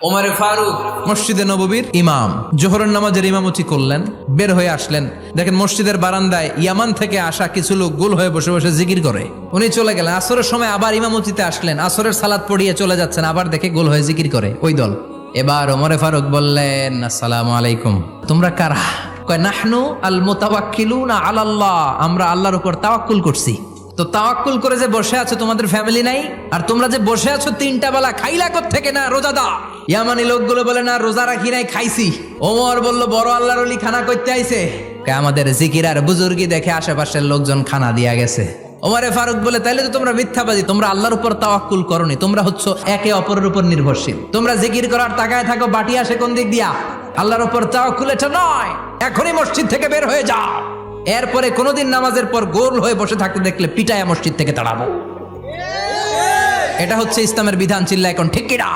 ওমরে ফারুক মসজিদে নববীর ইমাম, জোহরের নামাজের ইমামতি করলেন, বের হয়ে আসলেন। দেখেন মসজিদের বারান্দায় ইয়ামান থেকে আসা কিছু লোক গোল হয়ে বসে বসে জিকির করে। উনি চলে গেলেন, আসরের সময় আবার ইমামতিতে আসলেন, আসরের সালাত পড়িয়ে চলে যাচ্ছেন, আবার দেখে গোল হয়ে জিকির করে ওই দল। এবার ওমরে ফারুক বললেন, আসসালামু আলাইকুম, তোমরা কারা? কয় নাহনু আল মুতাওয়াক্কিলুনা আলাল্লাহ, আমরা আল্লাহর উপর তাওয়াক্কুল করছি। তো তাওয়াক্কুল করে যে বসে আছো তোমাদের ফ্যামিলি নাই? আর তোমরা যে বসে আছো তিনটা বেলা খাইলা থেকে না রোজাদা? ইয়ামানি লোকগুলো বলে না রোজা রাখি নাই, খাইছি। ওমর বলল বড় আল্লাহর ওলি খানা করতে আইছে। আমাদের জিকির আর বুজুর্গি দেখে আশেপাশের লোকজন খানা দিয়া গেছে। ওমরে ফারুক বলে তাইলে তো তোমরা মিথ্যাবাদী, তোমরা আল্লাহর উপর তাওয়াক্কুল করনি, তোমরা হচ্ছে একে অপরের উপর নির্ভরশীল। তোমরা জিকির করার তাকায় থাকো, বাটি আসে কোন দিক দিয়া? আল্লাহর উপর তাওয়াক্কুল এটা নয়, এখনই মসজিদ থেকে বের হয়ে যাও। এরপরে কোনোদিন নামাজের পর গোল হয়ে বসে থাকতে দেখলে পিটায়া মসজিদ থেকে তাড়াবো। এটা হচ্ছে ইসলামের বিধান। চিল্লা এখন ঠিক কিনা?